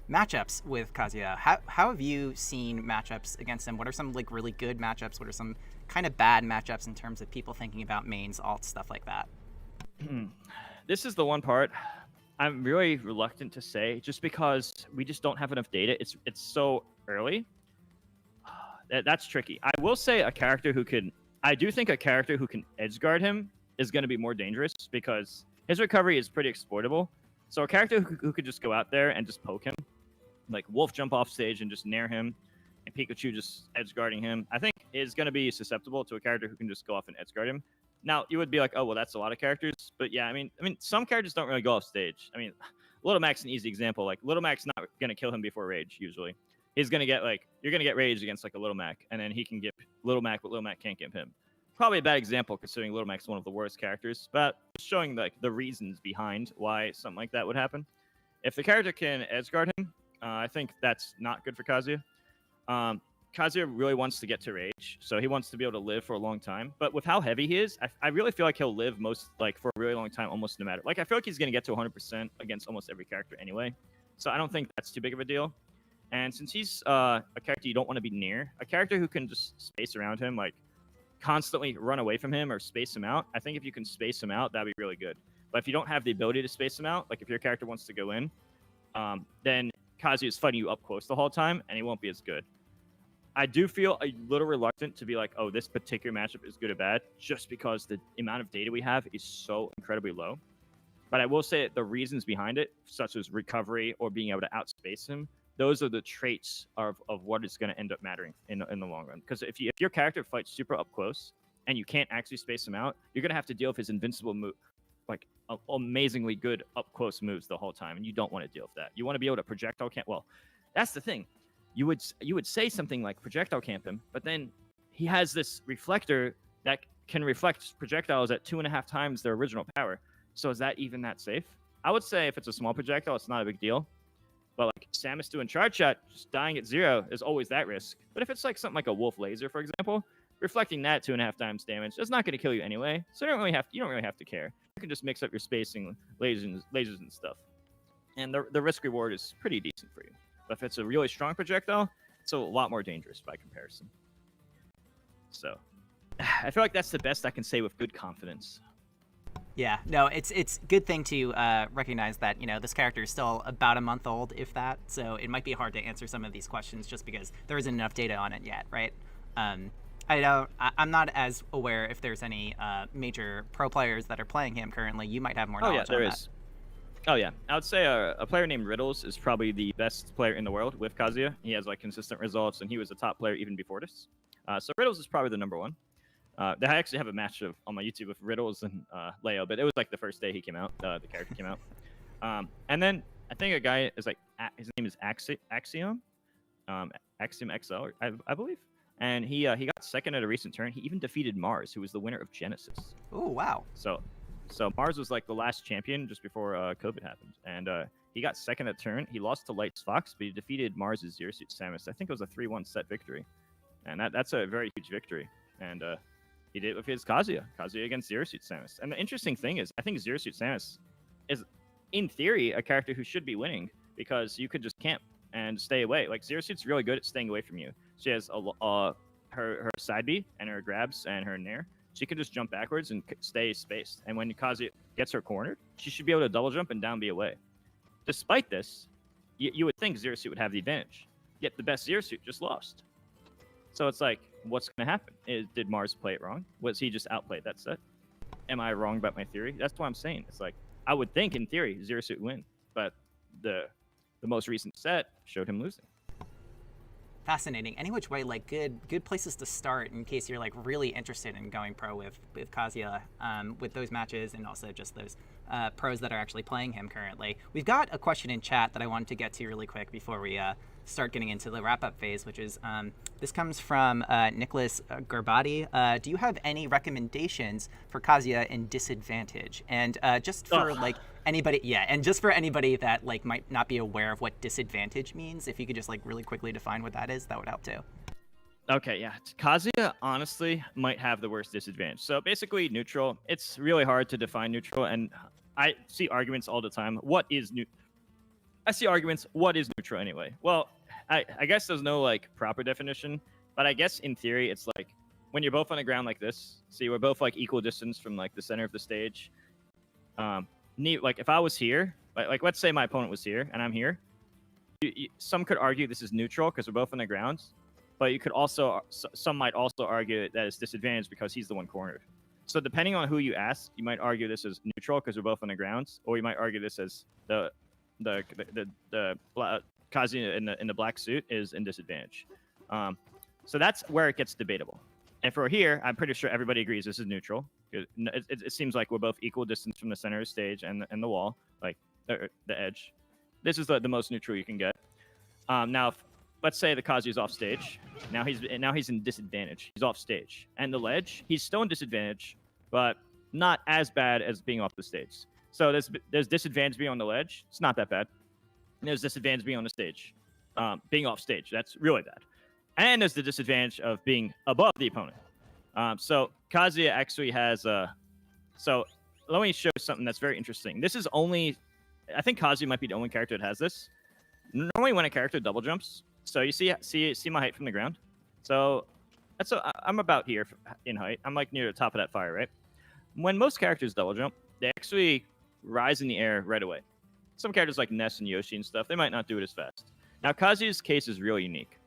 Matchups with Kazuya. How have you seen matchups against him? What are some like really good matchups? What are some kind of bad matchups in terms of people thinking about mains, alts, stuff like that? This is the one part I'm really reluctant to say, just because we just don't have enough data. It's so early. That's tricky. I will say I do think a character who can edge guard him is going to be more dangerous because his recovery is pretty exploitable. So a character who could just go out there and just poke him, like Wolf jump off stage and just nair him, and Pikachu just edge guarding him, I think is going to be susceptible to a character who can just go off and edge guard him. Now, you would be like, oh, well, that's a lot of characters. But yeah, I mean, some characters don't really go off stage. I mean, Little Mac's an easy example. Like, Little Mac's not going to kill him before Rage, usually. He's going to get, you're going to get Rage against, like, a Little Mac, and then he can get Little Mac, but Little Mac can't get him. Probably a bad example, considering Little Mac's one of the worst characters, but showing, like, the reasons behind why something like that would happen. If the character can edge guard him, I think that's not good for Kazuya. Kazuya really wants to get to Rage, so he wants to be able to live for a long time. But with how heavy he is, I really feel like he'll live for a really long time, almost no matter. Like, I feel like he's going to get to 100% against almost every character anyway. So I don't think that's too big of a deal. And since he's a character you don't want to be near, a character who can just space around him, like constantly run away from him or space him out, I think if you can space him out, that'd be really good. But if you don't have the ability to space him out, like if your character wants to go in, then Kazuya is fighting you up close the whole time, and he won't be as good. I do feel a little reluctant to be like, oh, this particular matchup is good or bad, just because the amount of data we have is so incredibly low. But I will say that the reasons behind it, such as recovery or being able to outspace him, those are the traits of what is going to end up mattering in the long run. Because if your character fights super up close and you can't actually space him out, you're going to have to deal with his invincible move, like amazingly good up close moves the whole time, and you don't want to deal with that. You want to be able to projectile camp. Well, that's the thing. You would say something like projectile camp him, but then he has this reflector that can reflect projectiles at 2.5 times their original power. So is that even that safe? I would say if it's a small projectile, it's not a big deal. But like Samus doing charge shot, just dying at 0 is always that risk. But if it's like something like a Wolf Laser, for example, reflecting that 2.5 times damage, that's not going to kill you anyway. So you don't really have to care. You can just mix up your spacing, lasers and stuff, and the risk reward is pretty decent for you. But if it's a really strong projectile, it's a lot more dangerous by comparison. So I feel like that's the best I can say with good confidence. Yeah, no, it's a good thing to recognize that, this character is still about a month old, if that, so it might be hard to answer some of these questions just because there isn't enough data on it yet, right? I'm not as aware if there's any major pro players that are playing him currently. You might have more knowledge on that. Oh, yeah, there is. Oh, yeah. I would say a player named Riddles is probably the best player in the world with Kazuya. He has, consistent results, and he was a top player even before this. So Riddles is probably the number one. I actually have a match on my YouTube with Riddles and Leo, but it was, the first day he came out. The character came out. And then I think a guy is, his name is Axiom. Axiom XL, I believe. and he got second at a recent turn. He even defeated Mars, who was the winner of Genesis. Oh, wow. So Mars was like the last champion just before COVID happened, and he got second at turn. He lost to Lights Fox, but he defeated Mars's Zero Suit Samus. I think it was a 3-1 set victory, and that's a very huge victory. And he did it with his Kazuya against Zero Suit Samus. And the interesting thing is, I think Zero Suit Samus is, in theory, a character who should be winning because you could just camp and stay away. Like, Zero Suit's really good at staying away from you. She has her side B and her grabs and her nair. She could just jump backwards and stay spaced. And when Kazuya gets her cornered, she should be able to double jump and down B away. Despite this, you would think Zero Suit would have the advantage. Yet the best Zero Suit just lost. So it's like, what's going to happen? Did Mars play it wrong? Was he just outplayed that set? Am I wrong about my theory? That's what I'm saying. It's like, I would think, in theory, Zero Suit win. But the most recent set showed him losing. Fascinating. Any which way, like good places to start in case you're like really interested in going pro with Kazuya, with those matches and also just those pros that are actually playing him currently. We've got a question in chat that I wanted to get to really quick before we start getting into the wrap-up phase, which is this comes from Nicholas Garbati. Do you have any recommendations for Kazuya in disadvantage? And just for like anybody, and just for anybody that like might not be aware of what disadvantage means, if you could just like really quickly define what that is, that would help too. Okay, yeah. Kazuya honestly might have the worst disadvantage. So basically, neutral. It's really hard to define neutral, and I see arguments all the time. What is neutral anyway? Well, I guess there's no like proper definition, but I guess in theory it's like when you're both on the ground like this. See, we're both like equal distance from like the center of the stage. Like if I was here, like let's say my opponent was here and I'm here, some could argue this is neutral because we're both on the ground, but you could also some might also argue that it's disadvantage because he's the one cornered. So depending on who you ask, you might argue this is neutral because we're both on the ground, or you might argue this as the Kazuya in the black suit is in disadvantage. So that's where it gets debatable. If we're here, I'm pretty sure everybody agrees this is neutral. It seems like we're both equal distance from the center of the stage and the wall, like the edge. This is the most neutral you can get. Now, let's say the Kazuya's off stage. Now he's in disadvantage. He's off stage, and the ledge, he's still in disadvantage, but not as bad as being off the stage. So there's disadvantage being on the ledge. It's not that bad. And there's disadvantage being on the stage, being off stage. That's really bad. And there's the disadvantage of being above the opponent. So Kazuya actually has so let me show you something that's very interesting. This is only, I think Kazuya might be the only character that has this. Normally when a character double jumps, so you see my height from the ground. So I'm about here in height. I'm like near the top of that fire, right? When most characters double jump, they actually rise in the air right away. Some characters like Ness and Yoshi and stuff, they might not do it as fast. Now, Kazuya's case is really unique.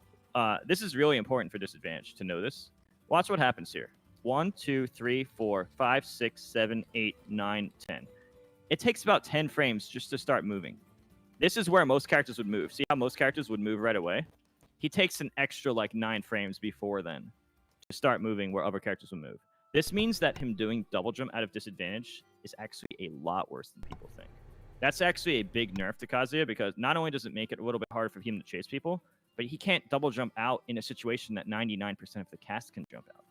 This is really important for disadvantage to know this. Watch what happens here. 1, 2, 3, 4, 5, 6, 7, 8, 9, 10. It takes about 10 frames just to start moving. This is where most characters would move. See how most characters would move right away? He takes an extra like 9 frames before then to start moving where other characters would move. This means that him doing double jump out of disadvantage is actually a lot worse than people think. That's actually a big nerf to Kazuya because not only does it make it a little bit harder for him to chase people, but he can't double jump out in a situation that 99% of the cast can jump out.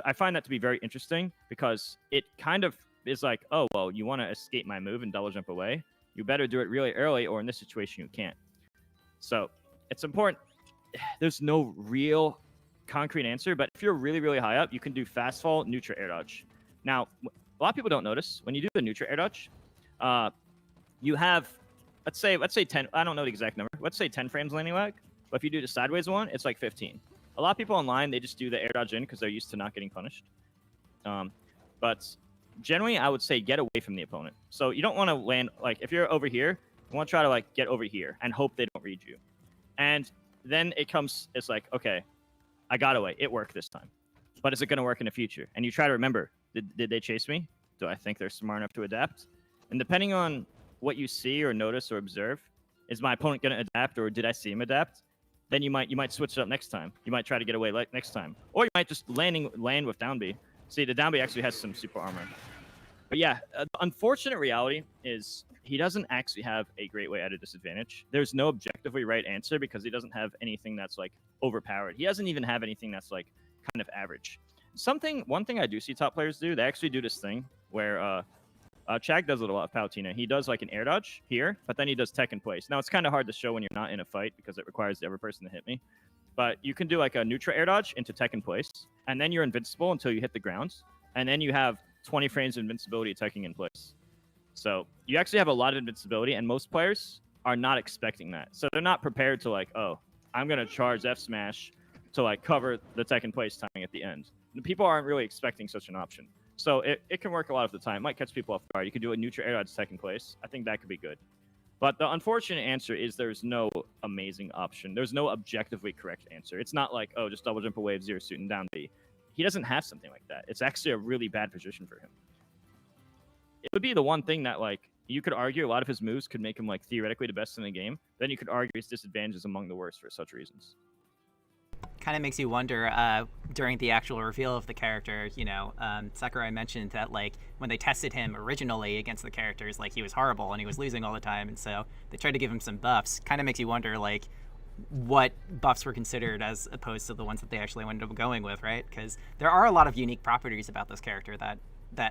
I find that to be very interesting because it kind of is like, oh, well, you want to escape my move and double jump away? You better do it really early, or in this situation, you can't. So it's important. There's no real concrete answer, but if you're really, really high up, you can do fast fall, neutral air dodge. Now, a lot of people don't notice when you do the neutral air dodge, you have, let's say 10, I don't know the exact number. Let's say 10 frames landing lag. But if you do the sideways one, it's like 15. A lot of people online, they just do the air dodge in because they're used to not getting punished. But generally, I would say get away from the opponent. So you don't want to land, like if you're over here, you want to try to like get over here and hope they don't read you. And then it's like, okay, I got away. It worked this time. But is it going to work in the future? And you try to remember, did they chase me? Do I think they're smart enough to adapt? And depending on what you see or notice or observe, is my opponent going to adapt or did I see him adapt? Then you might switch it up next time. You might try to get away like next time. Or you might just land with down B. See, the down B actually has some super armor. But yeah, the unfortunate reality is he doesn't actually have a great way out of disadvantage. There's no objectively right answer because he doesn't have anything that's like overpowered. He doesn't even have anything that's like kind of average. One thing I do see top players do, they actually do this thing where Chag does it a lot, Palutena. He does like an air dodge here, but then he does tech in place. Now, it's kind of hard to show when you're not in a fight because it requires the other person to hit me. But you can do like a neutral air dodge into tech in place, and then you're invincible until you hit the ground, and then you have 20 frames of invincibility teching in place. So you actually have a lot of invincibility, and most players are not expecting that. So they're not prepared to like, oh, I'm going to charge F smash to like cover the tech in place timing at the end. The people aren't really expecting such an option. So it can work a lot of the time. It might catch people off guard. You could do a neutral air dodge tech in place. I think that could be good. But the unfortunate answer is there's no amazing option. There's no objectively correct answer. It's not like, oh, just double jump away, zero suit and down B. He doesn't have something like that. It's actually a really bad position for him. It would be the one thing that, like, you could argue a lot of his moves could make him, like, theoretically the best in the game. Then you could argue his disadvantages among the worst for such reasons. Kind of makes you wonder during the actual reveal of the character, you know, Sakurai mentioned that like when they tested him originally against the characters, like he was horrible and he was losing all the time, and so they tried to give him some buffs. Kind of makes you wonder like what buffs were considered as opposed to the ones that they actually ended up going with, right? Because there are a lot of unique properties about this character that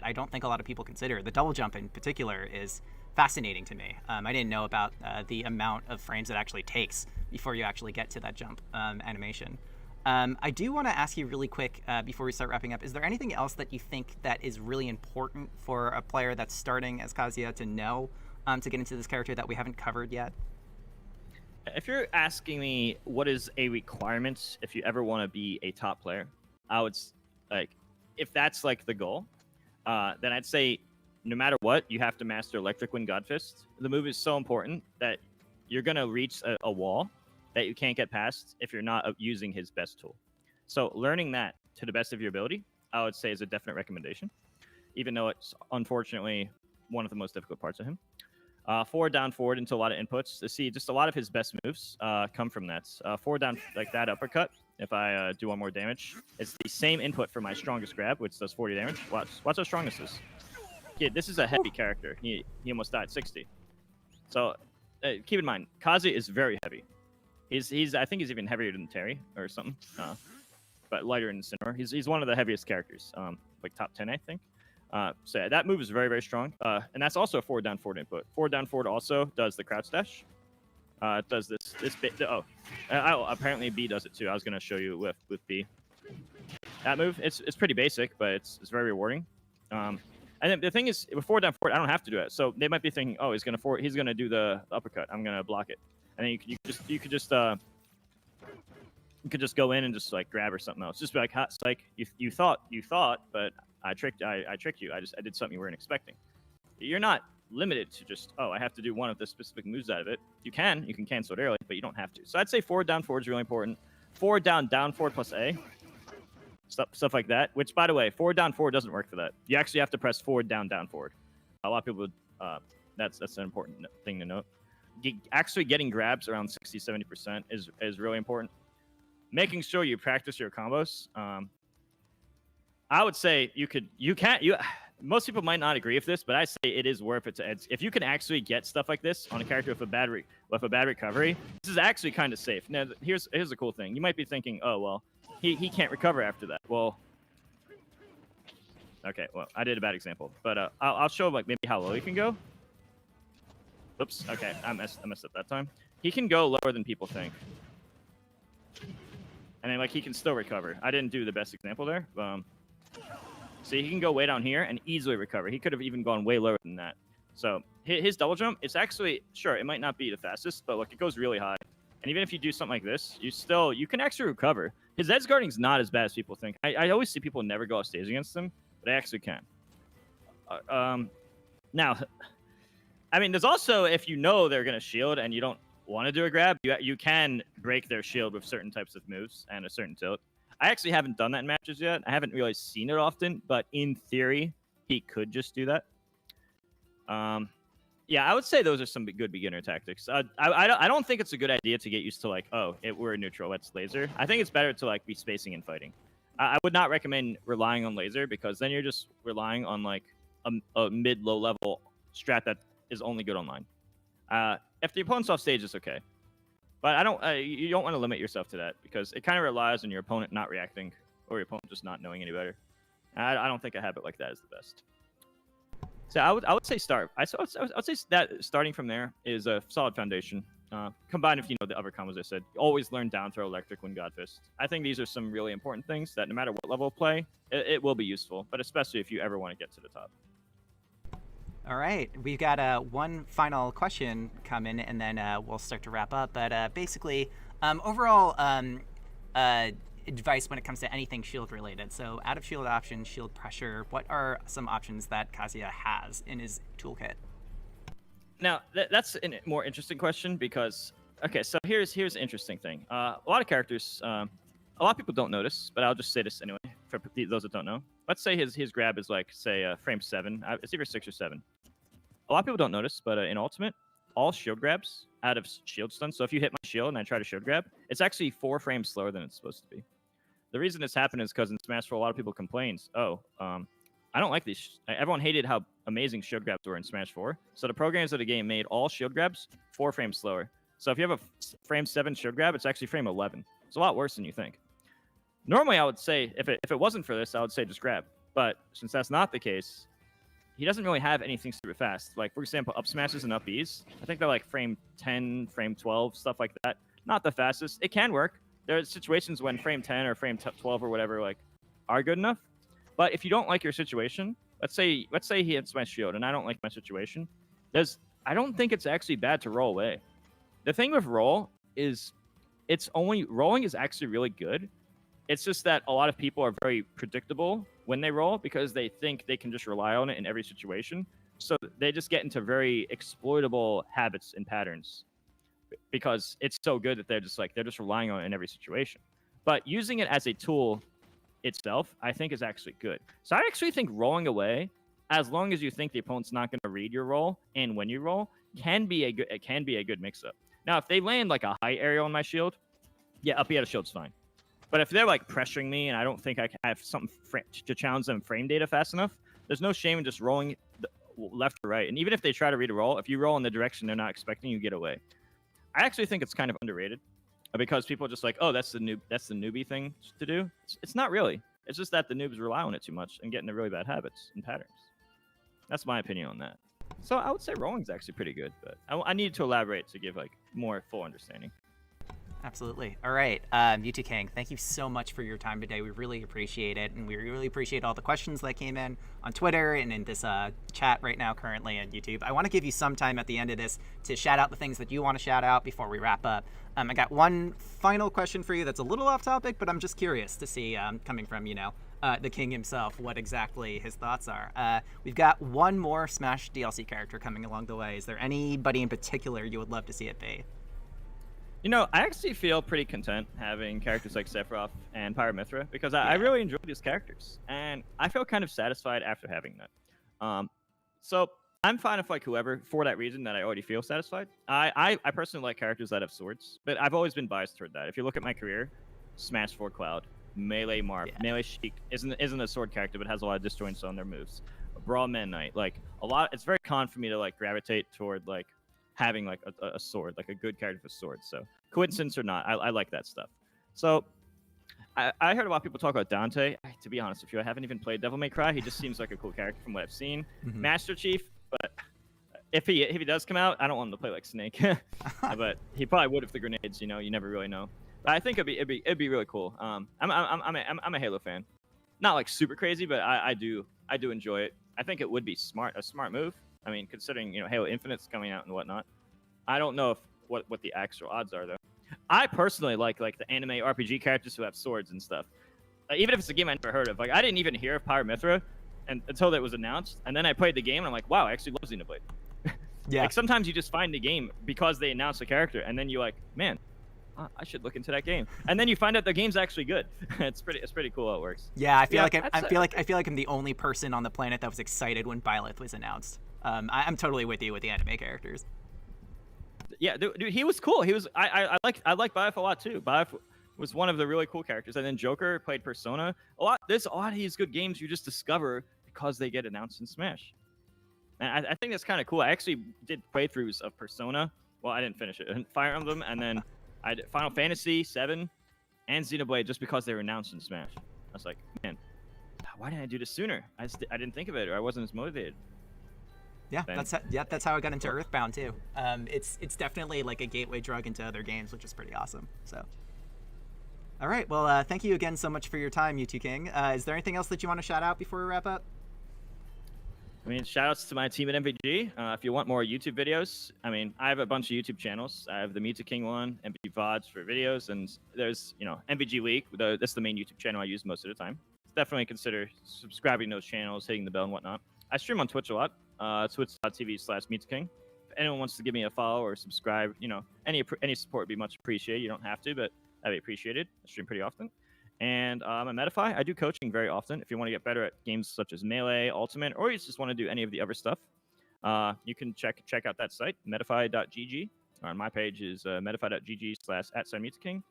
I don't think a lot of people consider. The double jump in particular is fascinating to me. I didn't know about the amount of frames it actually takes before you actually get to that jump animation. I do want to ask you really quick before we start wrapping up, is there anything else that you think that is really important for a player that's starting as Kazuya to know to get into this character that we haven't covered yet? If you're asking me what is a requirement if you ever want to be a top player, I would like, if that's like the goal, then I'd say no matter what, you have to master Electric Wind God Fist. The move is so important that you're going to reach a wall that you can't get past if you're not using his best tool. So learning that to the best of your ability, I would say is a definite recommendation, even though it's unfortunately one of the most difficult parts of him. Forward, down, forward into a lot of inputs. To see just a lot of his best moves come from that. Forward, down, like that uppercut, if I do 1 more damage, it's the same input for my strongest grab, which does 40 damage. Watch how strong this is. Yeah, this is a heavy character. He almost died 60. So keep in mind, Kazuya is very heavy. I think he's even heavier than Terry or something, but lighter than Sinnoh. He's one of the heaviest characters, like top 10, I think. So yeah, that move is very, very strong, and that's also a forward, down, forward input. Forward, down, forward also does the crouch dash. It does this bit. Oh, apparently B does it too. I was gonna show you with B. That move, it's pretty basic, but it's very rewarding. And then the thing is, with forward, down, forward, I don't have to do it. So they might be thinking, oh, he's gonna do the uppercut. I'm gonna block it. And then you could just go in and just like grab or something else. Just be like, it's like you thought, but I tricked you. I did something you weren't expecting. You're not limited to just, oh, I have to do one of the specific moves out of it. You can cancel it early, but you don't have to. So I'd say forward, down, forward is really important. Forward, down, forward plus A. Stuff like that. Which, by the way, forward, down, forward doesn't work for that. You actually have to press forward, down, forward. A lot of people, that's an important thing to note. Actually getting grabs around 60-70% is really important. Making sure you practice your combos. I would say most people might not agree with this, but I say it is worth it to edge. If you can actually get stuff like this on a character with a bad recovery, this is actually kind of safe. Now, here's a cool thing. You might be thinking, oh well, he can't recover after that. Well, okay, well I did a bad example, but I'll show like maybe how low he can go. Oops, okay, I messed up that time. He can go lower than people think. And then, like, he can still recover. I didn't do the best example there. So he can go way down here and easily recover. He could have even gone way lower than that. So his double jump, it's actually, sure, it might not be the fastest, but look, it goes really high. And even if you do something like this, you can actually recover. His edge guarding's not as bad as people think. I always see people never go off stage against him, but they actually can. Now, I mean, there's also, if you know they're going to shield and you don't want to do a grab, you can break their shield with certain types of moves and a certain tilt. I actually haven't done that in matches yet. I haven't really seen it often, but in theory, he could just do that. Yeah, I would say those are some good beginner tactics. I don't think it's a good idea to get used to like, oh, we're neutral, let's laser. I think it's better to like be spacing and fighting. I would not recommend relying on laser because then you're just relying on like a mid-low level strat that is only good online. If the opponent's off stage, it's okay. But I don't. You don't want to limit yourself to that because it kind of relies on your opponent not reacting or your opponent just not knowing any better. I don't think a habit like that is the best. So I would say start. I would say that starting from there is a solid foundation. Combined if you know the other combos I said. Always learn down throw, electric, wind god fist. I think these are some really important things that no matter what level of play, it will be useful. But especially if you ever want to get to the top. All right, we've got one final question coming, and then we'll start to wrap up. But basically, overall advice when it comes to anything shield related. So out of shield options, shield pressure, what are some options that Kazuya has in his toolkit? Now, that's a more interesting question because, okay, so here's an interesting thing. A lot of characters, a lot of people don't notice, but I'll just say this anyway for those that don't know. Let's say his grab is like, say, frame 7. It's either 6 or 7. A lot of people don't notice, but in Ultimate, all shield grabs out of shield stun. So if you hit my shield and I try to shield grab, it's actually 4 frames slower than it's supposed to be. The reason this happened is because in Smash 4, a lot of people complained, I don't like these. Everyone hated how amazing shield grabs were in Smash 4. So the programmers of the game made all shield grabs 4 frames slower. So if you have a frame 7 shield grab, it's actually frame 11. It's a lot worse than you think. Normally, I would say, if it wasn't for this, I would say just grab. But since that's not the case, he doesn't really have anything super fast. Like, for example, up smashes and up Bs. I think they're like frame 10, frame 12, stuff like that. Not the fastest. It can work. There are situations when frame 10 or frame 12 or whatever like are good enough. But if you don't like your situation, let's say he hits my shield and I don't like my situation, I don't think it's actually bad to roll away. The thing with roll is rolling is actually really good. It's just that a lot of people are very predictable when they roll because they think they can just rely on it in every situation. So they just get into very exploitable habits and patterns because it's so good that they're just relying on it in every situation. But using it as a tool itself, I think is actually good. So I actually think rolling away, as long as you think the opponent's not going to read your roll and when you roll, can be a good mix-up. Now, if they land like a high aerial on my shield, yeah, up the shield's fine. But if they're like pressuring me and I don't think I have something to challenge them frame data fast enough, there's no shame in just rolling left or right. And even if they try to read a roll, if you roll in the direction they're not expecting, you get away. I actually think it's kind of underrated because people are just like, oh, that's the newbie thing to do. It's not really. It's just that the noobs rely on it too much and get into really bad habits and patterns. That's my opinion on that. So I would say rolling's actually pretty good, but I need to elaborate to give like more full understanding. Absolutely. All right, Mew2King, thank you so much for your time today. We really appreciate it, and we really appreciate all the questions that came in on Twitter and in this chat right now currently on YouTube. I want to give you some time at the end of this to shout out the things that you want to shout out before we wrap up. I got one final question for you that's a little off topic, but I'm just curious to see, coming from, the king himself, what exactly his thoughts are. We've got one more Smash DLC character coming along the way. Is there anybody in particular you would love to see it be? I actually feel pretty content having characters like Sephiroth and Pyramithra because I really enjoy these characters, and I feel kind of satisfied after having that. So I'm fine with like whoever for that reason that I already feel satisfied. I personally like characters that have swords, but I've always been biased toward that. If you look at my career, Smash 4 Cloud, Melee Marth, Melee Sheik isn't a sword character, but has a lot of disjoints on their moves. Brawl Meta Knight, like a lot. It's very common for me to like gravitate toward like having like a sword, like a good character with swords. So coincidence or not, I like that stuff. So I heard a lot of people talk about Dante. To be honest with you, I haven't even played Devil May Cry. He just seems like a cool character from what I've seen. Mm-hmm. Master Chief, but if he does come out, I don't want him to play like Snake. But he probably would if the grenades. You never really know. But I think it'd be really cool. I'm a Halo fan, not like super crazy, but I do enjoy it. I think it would be a smart move. I mean, considering Halo Infinite's coming out and whatnot, I don't know what the actual odds are though. I personally like the anime RPG characters who have swords and stuff. Even if it's a game I never heard of. Like I didn't even hear of Pyramithra until it was announced, and then I played the game and I'm like, wow, I actually love Xenoblade. Yeah. Like sometimes you just find the game because they announced a character, and then you're like, man, I should look into that game, and then you find out the game's actually good. It's pretty cool how it works. Yeah, I feel like I'm the only person on the planet that was excited when Byleth was announced. I'm totally with you with the anime characters. Yeah, dude, he was cool. He was. I like Byleth a lot too. Byleth was one of the really cool characters, and then Joker played Persona. There's a lot of these good games you just discover because they get announced in Smash, and I think that's kind of cool. I actually did playthroughs of Persona. Well, I didn't finish it. Fire Emblem, and then I did Final Fantasy 7 and Xenoblade just because they were announced in Smash. I was like, man, why didn't I do this sooner? I didn't think of it, or I wasn't as motivated. Yeah, that's how I got into Earthbound too. It's definitely like a gateway drug into other games, which is pretty awesome. So, all right, well, thank you again so much for your time, Mew2King. Is there anything else that you want to shout out before we wrap up? I mean, shout outs to my team at MVG. If you want more YouTube videos, I mean, I have a bunch of YouTube channels. I have the Mew2King one, MVG VODs for videos, and there's, MVG Week. That's the main YouTube channel I use most of the time. Definitely consider subscribing to those channels, hitting the bell and whatnot. I stream on Twitch a lot, twitch.tv/Mew2King. If anyone wants to give me a follow or subscribe, any support would be much appreciated. You don't have to, but that'd be appreciated. I stream pretty often. And I'm a Metafy. I do coaching very often. If you want to get better at games such as Melee, Ultimate, or you just want to do any of the other stuff, you can check out that site, metafy.gg. Or on my page is metafy.gg/@Mew2King.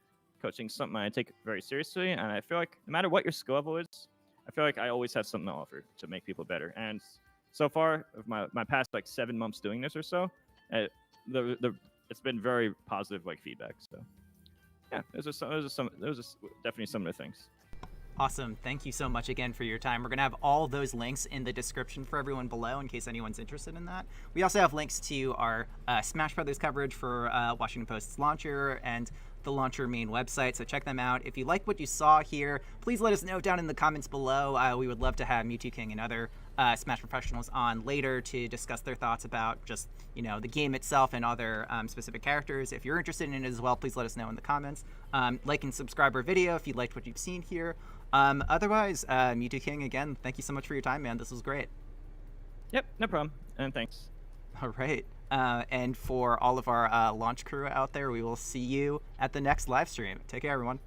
Coaching is something I take very seriously, and I feel like no matter what your skill level is, I feel like I always have something to offer to make people better. And so far, of my past 7 months doing this or so, it's been very positive feedback. So yeah, those are definitely some of the things. Awesome. Thank you so much again for your time. We're going to have all those links in the description for everyone below in case anyone's interested in that. We also have links to our Smash Brothers coverage for Washington Post's launcher and the launcher main website, so check them out. If you like what you saw here, please let us know down in the comments below. We would love to have Mew2King and other Smash professionals on later to discuss their thoughts about just, the game itself and other specific characters. If you're interested in it as well, please let us know in the comments. Like and subscribe our video if you liked what you've seen here. Otherwise, Mew2King, again, thank you so much for your time, man. This was great. Yep, no problem, and thanks. All right. And for all of our launch crew out there, we will see you at the next live stream. Take care, everyone.